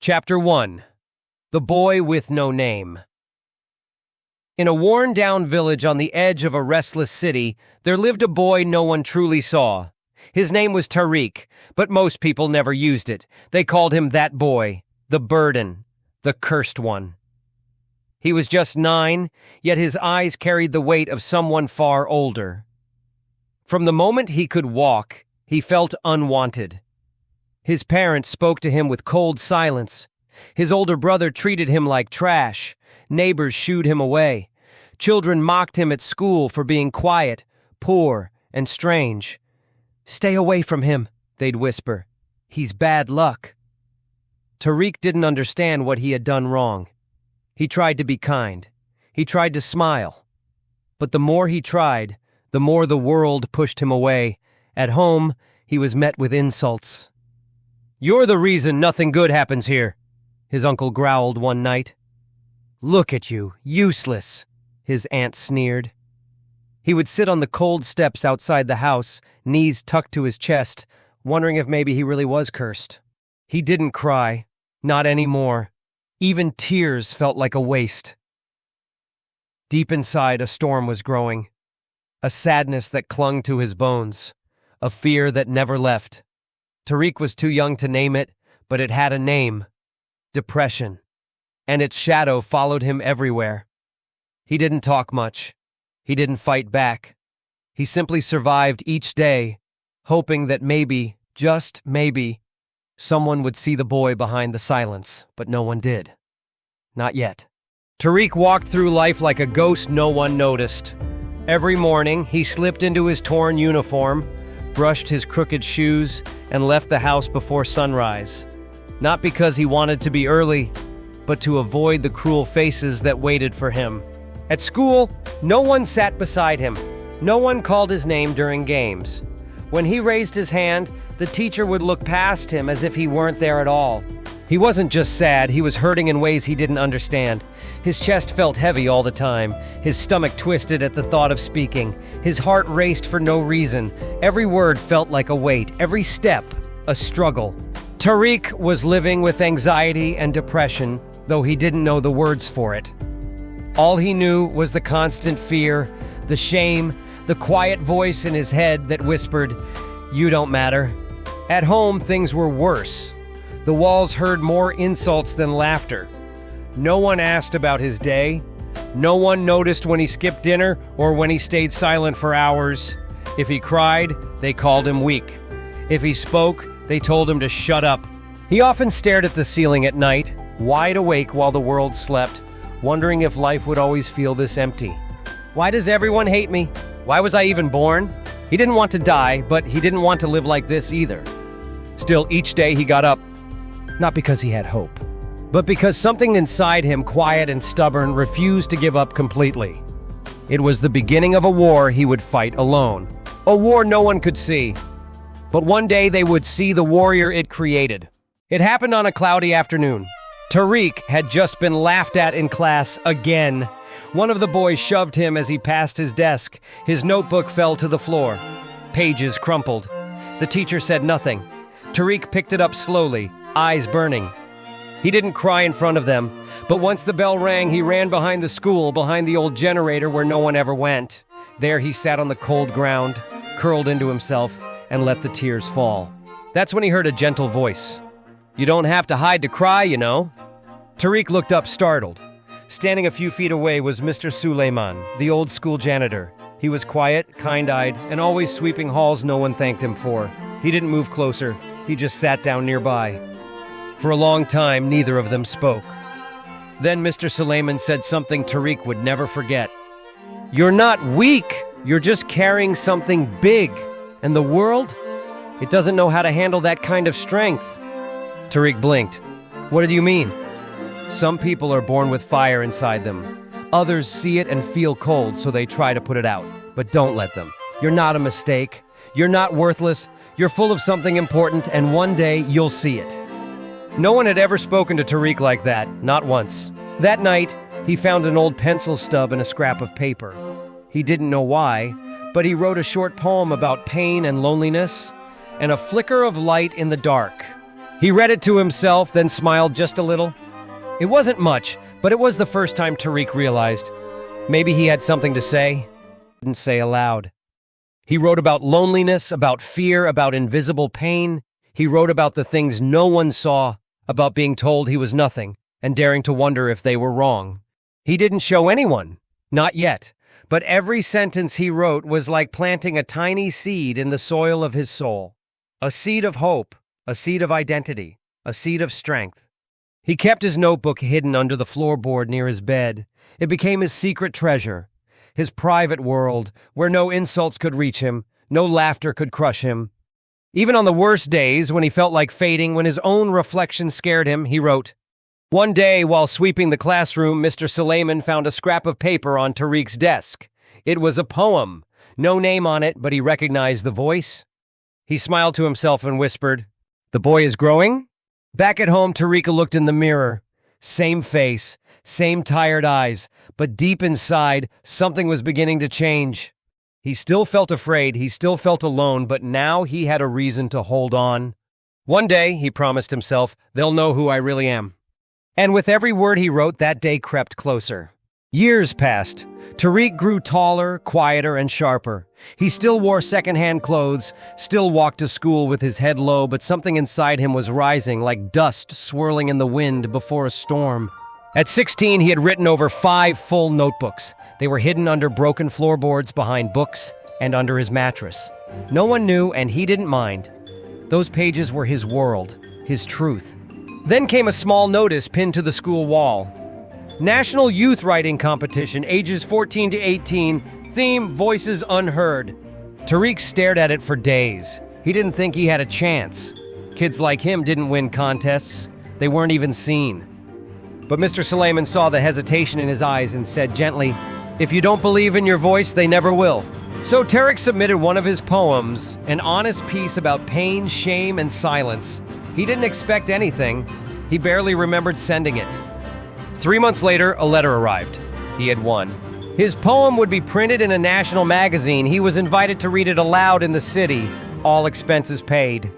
Chapter 1. The Boy with No Name. In a worn-down village on the edge of a restless city, there lived a boy no one truly saw. His name was Tariq, but most people never used it. They called him that boy, the burden, the cursed one. He was just 9, yet his eyes carried the weight of someone far older. From the moment he could walk, he felt unwanted. His parents spoke to him with cold silence. His older brother treated him like trash. Neighbors shooed him away. Children mocked him at school for being quiet, poor, and strange. "Stay away from him," they'd whisper. "He's bad luck." Tariq didn't understand what he had done wrong. He tried to be kind. He tried to smile. But the more he tried, the more the world pushed him away. At home, he was met with insults. "You're the reason nothing good happens here," his uncle growled one night. "Look at you, useless," his aunt sneered. He would sit on the cold steps outside the house, knees tucked to his chest, wondering if maybe he really was cursed. He didn't cry, not anymore. Even tears felt like a waste. Deep inside, a storm was growing. A sadness that clung to his bones. A fear that never left. Tariq was too young to name it, but it had a name. Depression. And its shadow followed him everywhere. He didn't talk much. He didn't fight back. He simply survived each day, hoping that maybe, just maybe, someone would see the boy behind the silence, but no one did. Not yet. Tariq walked through life like a ghost no one noticed. Every morning, he slipped into his torn uniform, brushed his crooked shoes, and left the house before sunrise. Not because he wanted to be early, but to avoid the cruel faces that waited for him. At school, no one sat beside him. No one called his name during games. When he raised his hand, the teacher would look past him as if he weren't there at all. He wasn't just sad, he was hurting in ways he didn't understand. His chest felt heavy all the time. His stomach twisted at the thought of speaking. His heart raced for no reason. Every word felt like a weight, every step a struggle. Tariq was living with anxiety and depression, though he didn't know the words for it. All he knew was the constant fear, the shame, the quiet voice in his head that whispered, "You don't matter." At home, things were worse. The walls heard more insults than laughter. No one asked about his day. No one noticed when he skipped dinner or when he stayed silent for hours. If he cried, they called him weak. If he spoke, they told him to shut up. He often stared at the ceiling at night, wide awake while the world slept, wondering if life would always feel this empty. Why does everyone hate me? Why was I even born? He didn't want to die, but he didn't want to live like this either. Still, each day he got up, not because he had hope, but because something inside him, quiet and stubborn, refused to give up completely. It was the beginning of a war he would fight alone. A war no one could see. But one day they would see the warrior it created. It happened on a cloudy afternoon. Tariq had just been laughed at in class again. One of the boys shoved him as he passed his desk. His notebook fell to the floor. Pages crumpled. The teacher said nothing. Tariq picked it up slowly, eyes burning. He didn't cry in front of them, but once the bell rang, he ran behind the school, behind the old generator where no one ever went. There he sat on the cold ground, curled into himself, and let the tears fall. That's when he heard a gentle voice. "You don't have to hide to cry, you know." Tariq looked up, startled. Standing a few feet away was Mr. Suleiman, the old school janitor. He was quiet, kind-eyed, and always sweeping halls no one thanked him for. He didn't move closer. He just sat down nearby. For a long time, neither of them spoke. Then Mr. Suleiman said something Tariq would never forget. "You're not weak. You're just carrying something big. And the world? It doesn't know how to handle that kind of strength." Tariq blinked. "What do you mean?" "Some people are born with fire inside them. Others see it and feel cold, so they try to put it out. But don't let them. You're not a mistake. You're not worthless. You're full of something important, and one day you'll see it." No one had ever spoken to Tariq like that, not once. That night, he found an old pencil stub and a scrap of paper. He didn't know why, but he wrote a short poem about pain and loneliness, and a flicker of light in the dark. He read it to himself, then smiled just a little. It wasn't much, but it was the first time Tariq realized maybe he had something to say, didn't say aloud. He wrote about loneliness, about fear, about invisible pain. He wrote about the things no one saw, about being told he was nothing, and daring to wonder if they were wrong. He didn't show anyone, not yet, but every sentence he wrote was like planting a tiny seed in the soil of his soul. A seed of hope, a seed of identity, a seed of strength. He kept his notebook hidden under the floorboard near his bed. It became his secret treasure, his private world, where no insults could reach him, no laughter could crush him. Even on the worst days, when he felt like fading, when his own reflection scared him, he wrote, "One day, while sweeping the classroom, Mr. Suleiman found a scrap of paper on Tariq's desk. It was a poem. No name on it, but he recognized the voice. He smiled to himself and whispered, 'The boy is growing?' Back at home, Tariq looked in the mirror. Same face, same tired eyes, but deep inside, something was beginning to change. He still felt afraid, he still felt alone, but now he had a reason to hold on. One day, he promised himself, they'll know who I really am. And with every word he wrote, that day crept closer. Years passed. Tariq grew taller, quieter, and sharper. He still wore secondhand clothes, still walked to school with his head low, but something inside him was rising like dust swirling in the wind before a storm. At 16, he had written over 5 full notebooks. They were hidden under broken floorboards, behind books, and under his mattress. No one knew, and he didn't mind. Those pages were his world, his truth. Then came a small notice pinned to the school wall. National Youth Writing Competition, ages 14 to 18, theme Voices Unheard. Tariq stared at it for days. He didn't think he had a chance. Kids like him didn't win contests. They weren't even seen. But Mr. Suleiman saw the hesitation in his eyes and said gently, "If you don't believe in your voice, they never will." So Tariq submitted one of his poems, an honest piece about pain, shame, and silence. He didn't expect anything. He barely remembered sending it. 3 months later, a letter arrived. He had won. His poem would be printed in a national magazine. He was invited to read it aloud in the city, all expenses paid.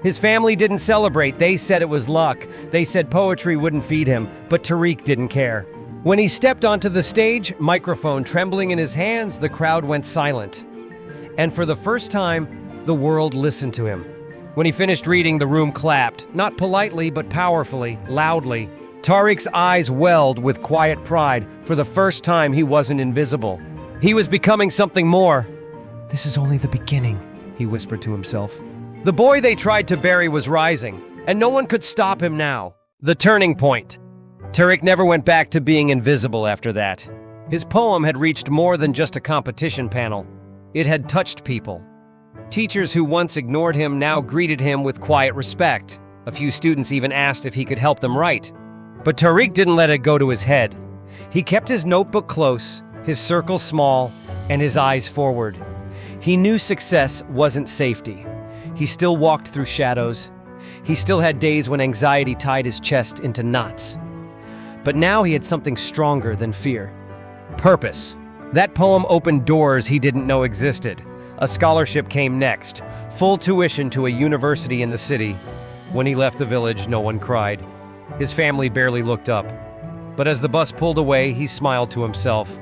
His family didn't celebrate. They said it was luck. They said poetry wouldn't feed him, but Tariq didn't care. When he stepped onto the stage, microphone trembling in his hands, the crowd went silent. And for the first time, the world listened to him. When he finished reading, the room clapped, not politely, but powerfully, loudly. Tariq's eyes welled with quiet pride. For the first time, he wasn't invisible. He was becoming something more. "This is only the beginning," he whispered to himself. The boy they tried to bury was rising, and no one could stop him now. The turning point. Tariq never went back to being invisible after that. His poem had reached more than just a competition panel. It had touched people. Teachers who once ignored him now greeted him with quiet respect. A few students even asked if he could help them write. But Tariq didn't let it go to his head. He kept his notebook close, his circle small, and his eyes forward. He knew success wasn't safety. He still walked through shadows. He still had days when anxiety tied his chest into knots. But now he had something stronger than fear. Purpose. That poem opened doors he didn't know existed. A scholarship came next, full tuition to a university in the city. When he left the village, no one cried. His family barely looked up. But as the bus pulled away, he smiled to himself.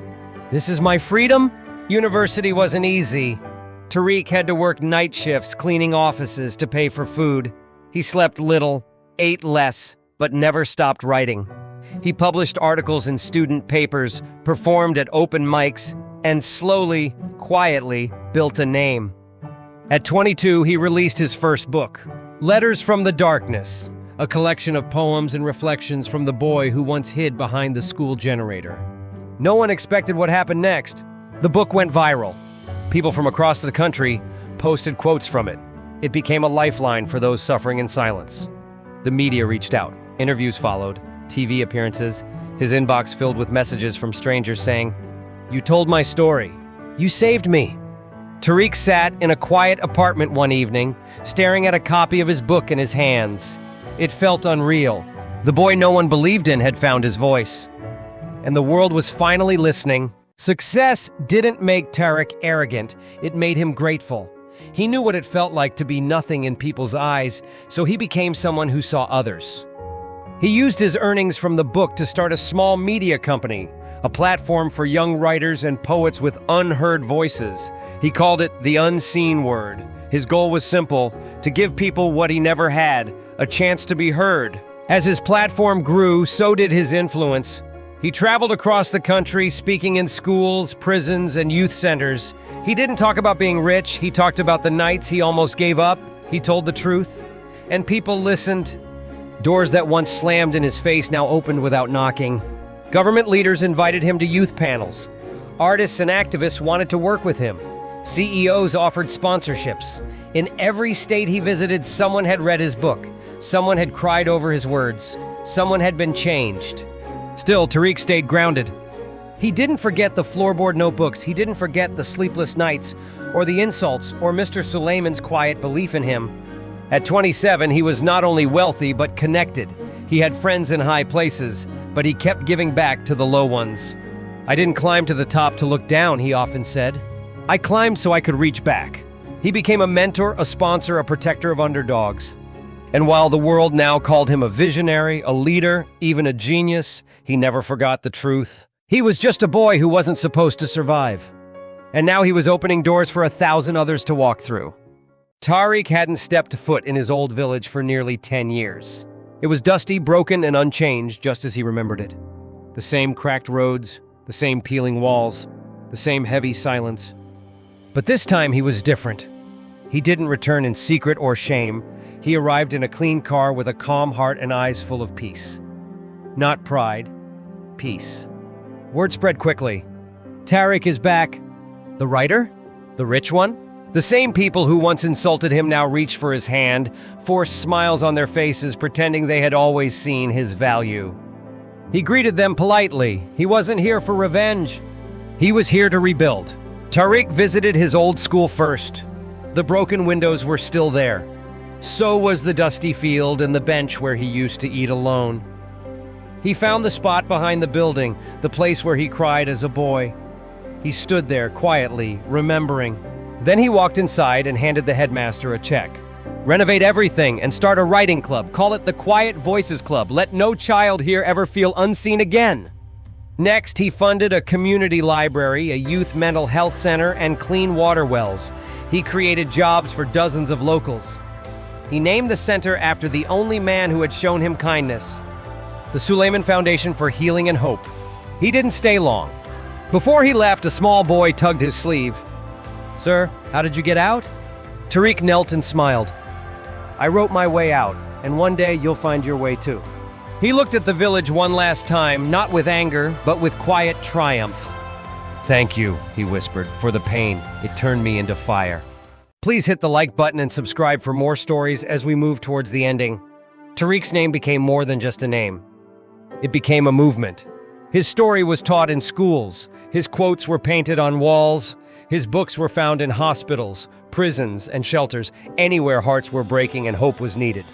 "This is my freedom?" University wasn't easy. Tariq had to work night shifts cleaning offices to pay for food. He slept little, ate less, but never stopped writing. He published articles in student papers, performed at open mics, and slowly, quietly, built a name. At 22, he released his first book, Letters from the Darkness, a collection of poems and reflections from the boy who once hid behind the school generator. No one expected what happened next. The book went viral. People from across the country posted quotes from it. It became a lifeline for those suffering in silence. The media reached out. Interviews followed, TV appearances, his inbox filled with messages from strangers saying, "You told my story. You saved me." Tariq sat in a quiet apartment one evening, staring at a copy of his book in his hands. It felt unreal. The boy no one believed in had found his voice. And the world was finally listening. Success didn't make Tariq arrogant, it made him grateful. He knew what it felt like to be nothing in people's eyes, so he became someone who saw others. He used his earnings from the book to start a small media company, a platform for young writers and poets with unheard voices. He called it the unseen word. His goal was simple: to give people what he never had, a chance to be heard. As his platform grew, so did his influence. He traveled across the country, speaking in schools, prisons, and youth centers. He didn't talk about being rich. He talked about the nights he almost gave up. He told the truth, and people listened. Doors that once slammed in his face now opened without knocking. Government leaders invited him to youth panels. Artists and activists wanted to work with him. CEOs offered sponsorships. In every state he visited, someone had read his book. Someone had cried over his words. Someone had been changed. Still, Tariq stayed grounded. He didn't forget the floorboard notebooks. He didn't forget the sleepless nights, or the insults, or Mr. Suleiman's quiet belief in him. At 27, he was not only wealthy, but connected. He had friends in high places, but he kept giving back to the low ones. "I didn't climb to the top to look down," he often said. "I climbed so I could reach back." He became a mentor, a sponsor, a protector of underdogs. And while the world now called him a visionary, a leader, even a genius, he never forgot the truth. He was just a boy who wasn't supposed to survive. And now he was opening doors for 1,000 others to walk through. Tariq hadn't stepped foot in his old village for nearly 10 years. It was dusty, broken, and unchanged, just as he remembered it. The same cracked roads, the same peeling walls, the same heavy silence. But this time he was different. He didn't return in secret or shame. He arrived in a clean car with a calm heart and eyes full of peace. Not pride, peace. Word spread quickly. Tariq is back. The writer? The rich one? The same people who once insulted him now reached for his hand, forced smiles on their faces, pretending they had always seen his value. He greeted them politely. He wasn't here for revenge. He was here to rebuild. Tariq visited his old school first. The broken windows were still there. So was the dusty field and the bench where he used to eat alone. He found the spot behind the building, the place where he cried as a boy. He stood there quietly, remembering. Then he walked inside and handed the headmaster a check. "Renovate everything and start a writing club. Call it the Quiet Voices Club. Let no child here ever feel unseen again." Next, he funded a community library, a youth mental health center, and clean water wells. He created jobs for dozens of locals. He named the center after the only man who had shown him kindness, the Suleiman Foundation for Healing and Hope. He didn't stay long. Before he left, a small boy tugged his sleeve. "Sir, how did you get out?" Tariq knelt and smiled. "I wrote my way out, and one day you'll find your way too." He looked at the village one last time, not with anger, but with quiet triumph. "Thank you," he whispered, "for the pain. It turned me into fire." Please hit the like button and subscribe for more stories as we move towards the ending. Tariq's name became more than just a name. It became a movement. His story was taught in schools. His quotes were painted on walls. His books were found in hospitals, prisons, and shelters, anywhere hearts were breaking and hope was needed.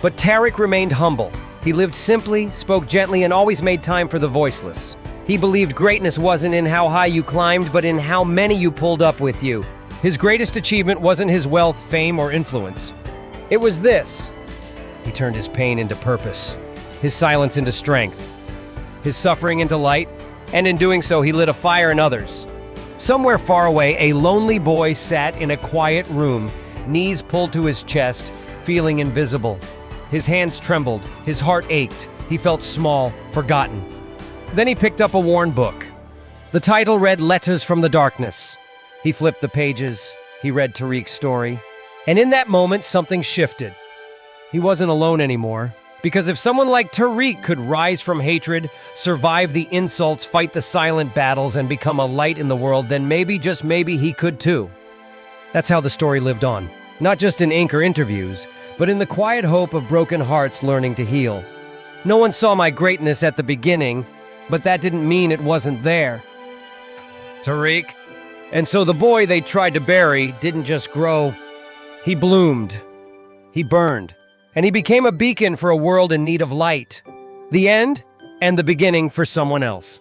But Tariq remained humble. He lived simply, spoke gently, and always made time for the voiceless. He believed greatness wasn't in how high you climbed, but in how many you pulled up with you. His greatest achievement wasn't his wealth, fame, or influence. It was this. He turned his pain into purpose, his silence into strength, his suffering into light, and in doing so, he lit a fire in others. Somewhere far away, a lonely boy sat in a quiet room, knees pulled to his chest, feeling invisible. His hands trembled, his heart ached, he felt small, forgotten. Then he picked up a worn book. The title read Letters from the Darkness. He flipped the pages, he read Tariq's story, and in that moment, something shifted. He wasn't alone anymore, because if someone like Tariq could rise from hatred, survive the insults, fight the silent battles, and become a light in the world, then maybe, just maybe, he could too. That's how the story lived on, not just in ink or interviews, but in the quiet hope of broken hearts learning to heal. No one saw my greatness at the beginning, but that didn't mean it wasn't there. Tariq. And so the boy they tried to bury didn't just grow. He bloomed. He burned. And he became a beacon for a world in need of light. The end and the beginning for someone else.